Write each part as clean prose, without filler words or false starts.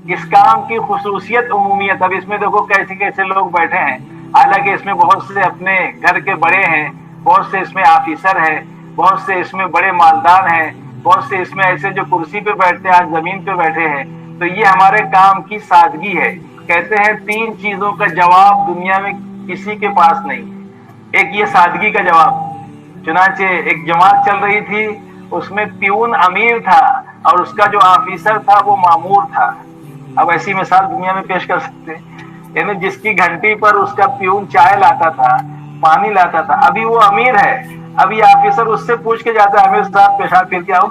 اس کام کی خصوصیت عمومیت. اب اس میں دیکھو کیسے کیسے لوگ بیٹھے ہیں، حالانکہ اس میں بہت سے اپنے گھر کے بڑے ہیں، بہت سے اس میں آفیسر ہیں، بہت سے اس میں بڑے مالدار ہیں، بہت سے اس میں ایسے جو کرسی پہ بیٹھتے ہیں آج زمین پہ بیٹھے ہیں. تو یہ ہمارے کام کی سادگی ہے. کہتے ہیں 3 چیزوں کا جواب دنیا میں کسی کے پاس نہیں ہے. ایک یہ سادگی کا جواب. چنانچہ ایک جماعت چل رہی تھی، اس میں پیون امیر تھا اور اس کا جو آفیسر تھا وہ مامور تھا. اب ایسی مثال دنیا میں پیش کر سکتے ہیں، یعنی جس کی گھنٹی پر اس کا پیون چائے لاتا تھا، پانی لاتا تھا، ابھی وہ امیر ہے. ابھی آفیسر اس سے پوچھ کے جاتا ہے، امیر صاحب پیشاب پھر کے آؤ.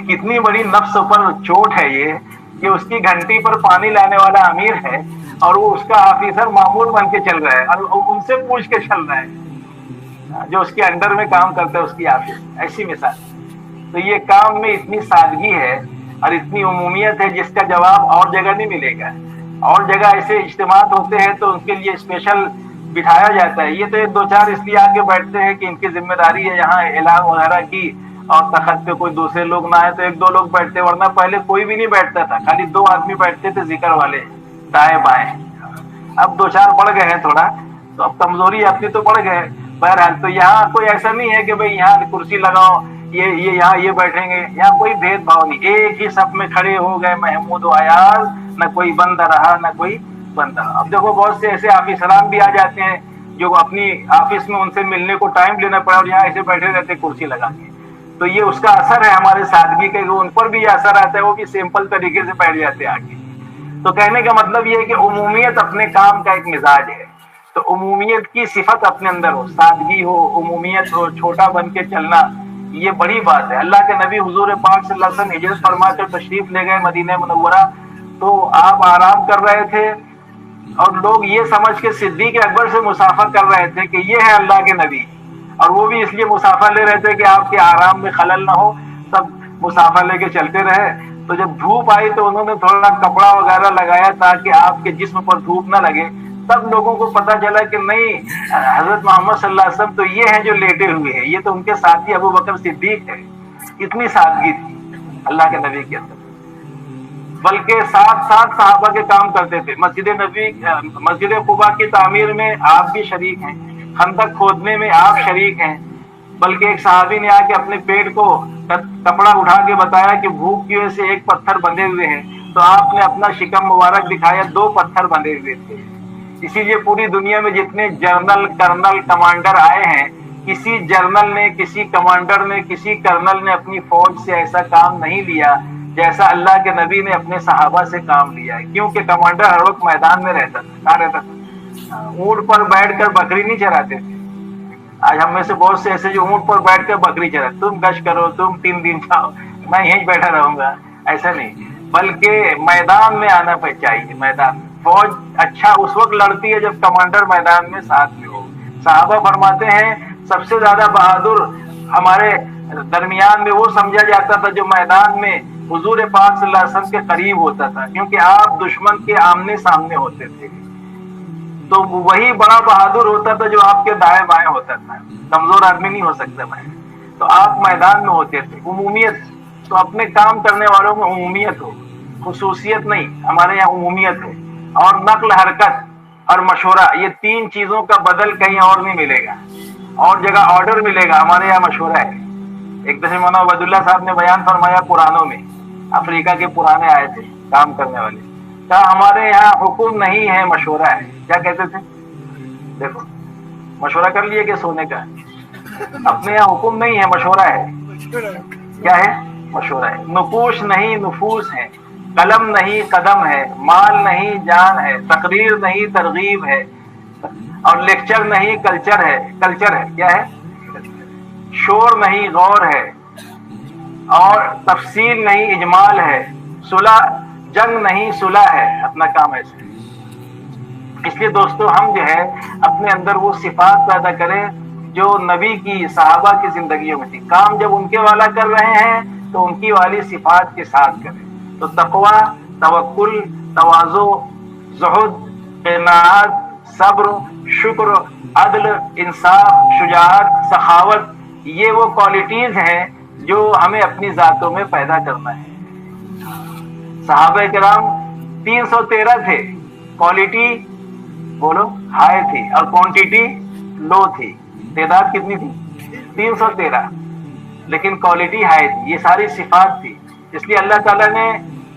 کتنی بڑی نفس پر چوٹ ہے یہ کہ اس کی گھنٹی پر پانی لانے والا امیر ہے اور وہ اس کا آفیسر معمول بن کے چل رہا ہے اور ان سے پوچھ کے چل رہا ہے جو اس کے انڈر میں کام کرتا ہے اس کی آفس. ایسی مثال. تو یہ کام میں اتنی سادگی ہے اور اتنی عمومیت ہے جس کا جواب اور جگہ نہیں ملے گا. اور جگہ ایسے اجتماعات ہوتے ہیں تو ان کے لیے اسپیشل بٹھایا جاتا ہے. یہ تو 2-4 اس لیے آ کے بیٹھتے ہیں کہ ان کی ذمہ داری ہے یہاں اعلان وغیرہ کی، اور تخت پہ کوئی دوسرے لوگ نہ آئے تو 1-2 لوگ بیٹھتے، ورنہ پہلے کوئی بھی نہیں بیٹھتا تھا، خالی 2 آدمی بیٹھتے تھے ذکر والے دائیں بائیں. اب 2-4 بڑھ گئے ہیں تھوڑا، تو اب کمزوری اپنی تو بڑھ گئے. بہرحال تو یہاں کوئی ایسا نہیں ہے کہ بھئی یہاں کرسی لگاؤ، یہ یہاں یہ بیٹھیں گے. یہاں کوئی بھید بھاؤ نہیں، ایک ہی صف میں کھڑے ہو گئے محمود و ایاز، نہ کوئی بندہ رہا نہ کوئی بندہ. اب دیکھو بہت سے ایسے آفیسران بھی آ جاتے ہیں جو اپنی آفس میں ان سے ملنے کو ٹائم لینا پڑا اور یہاں ایسے بیٹھے رہتے کرسی لگا کے. تو یہ اس کا اثر ہے ہمارے سادگی کا، ان پر بھی یہ اثر آتا ہے، وہ بھی سمپل طریقے سے بیٹھ جاتے ہیں آگے. تو کہنے کا مطلب یہ ہے کہ عمومیت اپنے کام کا ایک مزاج ہے. تو عمومیت کی صفت اپنے اندر ہو، سادگی ہو، عمومیت ہو، چھوٹا بن کے چلنا، یہ بڑی بات ہے. اللہ کے نبی حضور پاک صلی اللہ علیہ وسلم ہجرت فرما کر تشریف لے گئے مدینہ منورہ، تو آپ آرام کر رہے تھے اور لوگ یہ سمجھ کے صدیق اکبر سے مسافر کر رہے تھے کہ یہ ہے اللہ کے نبی، اور وہ بھی اس لیے مسافر لے رہے تھے کہ آپ کے آرام میں خلل نہ ہو، سب مسافر لے کے چلتے رہے. تو جب دھوپ آئی تو انہوں نے تھوڑا کپڑا وغیرہ لگایا تاکہ آپ کے جسم پر دھوپ نہ لگے. تب لوگوں کو پتا چلا کہ نہیں، حضرت محمد صلی اللہ علیہ وسلم تو یہ ہیں جو لیٹے ہوئے ہیں، یہ تو ان کے ساتھی ابو بکر صدیق ہے. اتنی سادگی تھی اللہ کے نبی کے اندر. بلکہ ساتھ ساتھ صحابہ کے کام کرتے تھے. مسجد قباء کی تعمیر میں آپ بھی شریک ہیں، خندق کھودنے میں آپ شریک ہیں. بلکہ ایک صحابی نے آ کے اپنے پیٹ کو کپڑا اٹھا کے بتایا کہ بھوک کی وجہ سے 1 پتھر بندھے ہوئے ہیں، تو آپ نے اپنا شکم مبارک دکھایا، 2 پتھر بندھے ہوئے تھے. اسی لیے پوری دنیا میں جتنے جنرل، کرنل، کمانڈر آئے ہیں، کسی جنرل نے، کسی کمانڈر نے، کسی کرنل نے اپنی فوج سے ایسا کام نہیں لیا جیسا اللہ کے نبی نے اپنے صحابہ سے کام لیا ہے. کیونکہ کمانڈر ہر وقت میدان میں رہتا تھا. کہاں رہتا تھا؟ اونٹ پر بیٹھ کر بکری نہیں چراتے تھے. آج ہم میں سے بہت سے ایسے جو اونٹ پر بیٹھ کر بکری چراتے، تم گشت کرو، تم 3 دن جاؤ، میں یہیں بیٹھا رہوں گا. ایسا نہیں، بلکہ میدان میں آنا چاہیے. میدان فوج اچھا اس وقت لڑتی ہے جب کمانڈر میدان میں ساتھ میں ہو. صحابہ فرماتے ہیں سب سے زیادہ بہادر ہمارے درمیان میں وہ سمجھا جاتا تھا جو میدان میں حضور پاک صلی اللہ علیہ وسلم کے قریب ہوتا تھا، کیونکہ آپ دشمن کے آمنے سامنے ہوتے تھے. تو وہی بڑا بہادر ہوتا تھا جو آپ کے دائیں بائیں ہوتا تھا. کمزور آدمی نہیں ہو سکتا میں. تو آپ میدان میں ہوتے تھے. عمومیت، تو اپنے کام کرنے والوں میں عمومیت ہو، خصوصیت نہیں. ہمارے یہاں عمومیت ہے. اور نقل حرکت اور مشورہ، یہ 3 چیزوں کا بدل کہیں اور نہیں ملے گا. اور جگہ آرڈر ملے گا، ہمارے یہاں مشورہ ہے. ایک دفعہ مولانا عبید اللہ صاحب نے بیان فرمایا پرانوں میں، افریقہ کے پرانے آئے تھے کام کرنے والے، کہا ہمارے یہاں حکم نہیں ہے، مشورہ ہے. کیا کہتے تھے؟ دیکھو، مشورہ کر لیے کہ سونے کا. اپنے یہاں حکم نہیں ہے، مشورہ ہے. کیا ہے؟ مشورہ ہے. نقوش نہیں، نفوس ہے. قلم نہیں، قدم ہے. مال نہیں، جان ہے. تقریر نہیں، ترغیب ہے. اور لیکچر نہیں، کلچر ہے. کلچر ہے. کیا ہے؟ شور نہیں، غور ہے. اور تفصیل نہیں، اجمال ہے. صلح، جنگ نہیں، صلح ہے. اپنا کام ایسے. اس لیے دوستو ہم جو ہے اپنے اندر وہ صفات پیدا کریں جو نبی کی، صحابہ کی زندگیوں میں تھی. کام جب ان کے والا کر رہے ہیں تو ان کی والی صفات کے ساتھ کریں. تو تقوی، توکل، تواضع، زہد، قناعت، صبر، شکر، عدل، انصاف، شجاعت، سخاوت، یہ وہ کوالٹیز ہیں جو ہمیں اپنی ذاتوں میں پیدا کرنا ہے. صحابہ کرام 313 تھے, کوالٹی بولو ہائی تھی اور کوانٹیٹی لو تھی. تعداد کتنی تھی؟ 313, لیکن کوالٹی ہائی تھی. یہ ساری صفات تھی. اس لیے اللہ تعالیٰ نے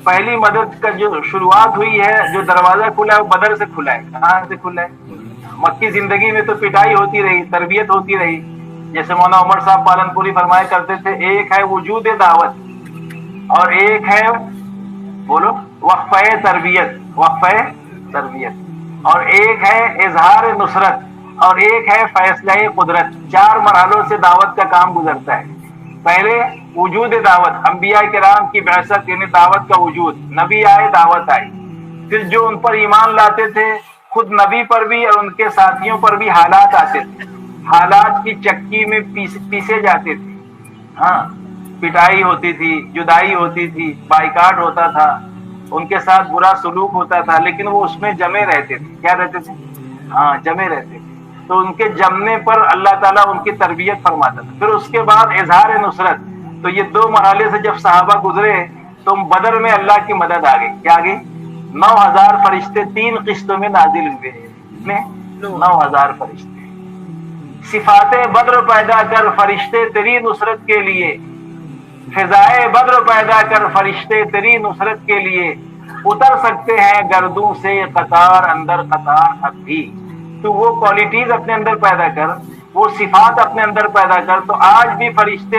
پہلی مدد کا جو شروعات ہوئی ہے, جو دروازہ کھلا ہے وہ بدر سے کھلا ہے. کہاں سے کھلا ہے؟ مکی زندگی میں تو پٹائی ہوتی رہی, تربیت ہوتی رہی. جیسے مولانا عمر صاحب پالن پوری فرمایا کرتے تھے, ایک ہے وجود دعوت اور ایک ہے بولو وقفہ تربیت, وقفہ تربیت, اور ایک ہے اظہار نصرت, اور ایک ہے فیصلہ قدرت. 4 مرحلوں سے دعوت کا کام گزرتا ہے. پہلے وجود دعوت, انبیاء کرام کی بعثت یعنی دعوت کا وجود, نبی آئے دعوت آئی. پھر جو ان پر ایمان لاتے تھے, خود نبی پر بھی اور ان کے ساتھیوں پر بھی حالات آتے تھے, حالات کی چکی میں پیسے جاتے تھے. ہاں, پٹائی ہوتی تھی, جدائی ہوتی تھی, بائیکاٹ ہوتا تھا, ان کے ساتھ برا سلوک ہوتا تھا, لیکن وہ اس میں جمے رہتے تھے. کیا رہتے تھے؟ ہاں, جمے رہتے تھے. تو ان کے جمنے پر اللہ تعالیٰ ان کی تربیت فرماتا تھا. پھر اس کے بعد اظہار نصرت. تو یہ 2 مرحلے سے جب صحابہ گزرے تو بدر میں اللہ کی مدد آ گئی. کیا آ گئی؟ 9000 فرشتے 3 قسطوں میں نازل ہوئے. میں 9000 فرشتے. صفات بدر پیدا کر فرشتے تیری نصرت کے لیے, فضائے بدر پیدا کر فرشتے تیری نصرت کے لیے, اتر سکتے ہیں گردوں سے قطار اندر قطار اب بھی. تو وہ کوالٹیز اپنے اندر پیدا کر, وہ صفات اپنے اندر پیدا کر, تو آج بھی فرشتے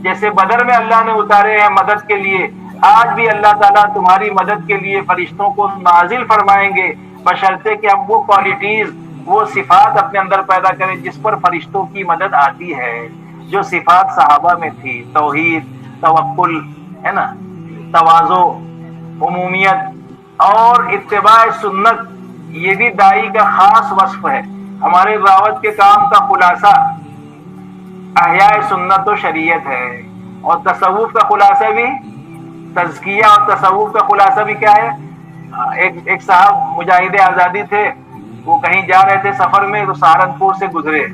جیسے بدر میں اللہ نے اتارے ہیں مدد کے لیے, آج بھی اللہ تعالیٰ تمہاری مدد کے لیے فرشتوں کو نازل فرمائیں گے, بشرطے کہ ہم وہ کوالٹیز, وہ صفات اپنے اندر پیدا کریں جس پر فرشتوں کی مدد آتی ہے. جو صفات صحابہ میں تھی, توحید, توکل ہے نا, تواضع, عمومیت اور اتباع سنت, یہ بھی دائی کا خاص وصف ہے. ہمارے دعوت کے کام کا خلاصہ احیاء سنت و شریعت ہے, اور تصوف کا خلاصہ بھی تزکیہ, اور تصوف کا خلاصہ بھی کیا ہے؟ ایک صاحب مجاہد آزادی تھے, وہ کہیں جا رہے تھے سفر میں, تو سہارنپور سے گزرے,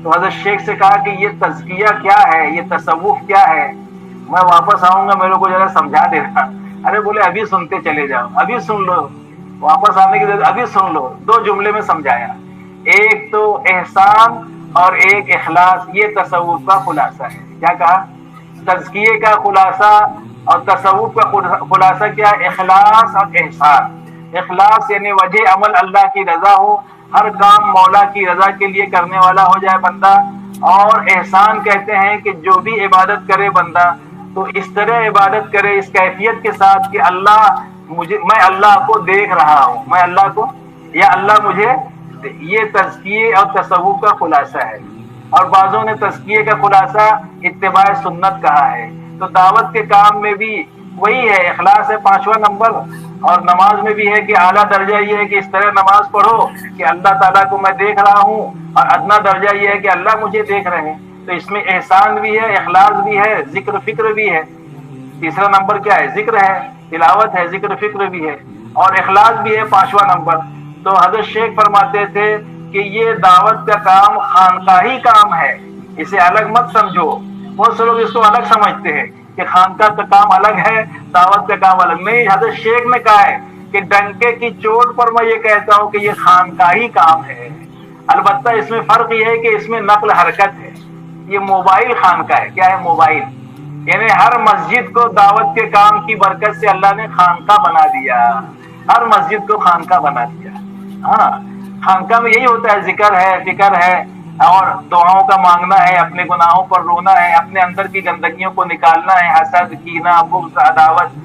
تو حضرت شیخ سے کہا کہ یہ تزکیہ کیا ہے, یہ تصوف کیا ہے, میں واپس آؤں گا میرے کو ذرا سمجھا دینا. ارے بولے ابھی سنتے چلے جاؤ, ابھی سن لو, واپس آنے کی ضرورت, ابھی سن لو. 2 جملے میں سمجھایا, ایک تو احسان اور ایک اخلاص, یہ تصوف کا خلاصہ ہے. کیا کہا؟ تزکیے کا خلاصہ اور تصوف کا خلاصہ کیا؟ اخلاص اور احسان. اخلاص یعنی وجہ عمل اللہ کی رضا ہو, ہر کام مولا کی رضا کے لیے کرنے والا ہو جائے بندہ. اور احسان کہتے ہیں کہ جو بھی عبادت کرے بندہ تو اس طرح عبادت کرے, اس کیفیت کے ساتھ کہ اللہ میں اللہ کو دیکھ رہا ہوں, میں اللہ کو, یا اللہ مجھے. یہ تزکیے اور تصوف کا خلاصہ ہے. اور بعضوں نے تزکیے کا خلاصہ اتباع سنت کہا ہے. تو دعوت کے کام میں بھی وہی ہے, اخلاص ہے 5واں نمبر, اور نماز میں بھی ہے کہ اعلیٰ درجہ یہ ہے کہ اس طرح نماز پڑھو کہ اللہ تعالیٰ کو میں دیکھ رہا ہوں, اور ادنا درجہ یہ ہے کہ اللہ مجھے دیکھ رہے ہیں. تو اس میں احسان بھی ہے, اخلاص بھی ہے, ذکر فکر بھی ہے. تیسرا نمبر کیا ہے؟ ذکر ہے, تلاوت ہے, ذکر فکر بھی ہے, اور اخلاص بھی ہے 5واں نمبر. تو حضرت شیخ فرماتے تھے کہ یہ دعوت کا کام خانقاہی کام ہے, اسے الگ مت سمجھو. بہت سے لوگ اس کو الگ سمجھتے ہیں کہ خانقاہ کا کام الگ ہے, دعوت کا کام الگ. نہیں, حضرت شیخ نے کہا ہے کہ ڈنکے کی چوٹ پر میں یہ کہتا ہوں کہ یہ خانقاہی کام ہے. البتہ اس میں فرق یہ ہے کہ اس میں نقل حرکت ہے. یہ موبائل خانقاہ ہے. کیا ہے؟ موبائل. یعنی ہر مسجد کو دعوت کے کام کی برکت سے اللہ نے خانقاہ بنا دیا, ہر مسجد کو خانقاہ بنا دیا. ہاں, خانقاہ میں یہی ہوتا ہے, ذکر ہے, فکر ہے, اور دعاؤں کا مانگنا ہے, اپنے گناہوں پر رونا ہے, اپنے اندر کی گندگیوں کو نکالنا ہے, حسد, کینہ, بغض, عداوت,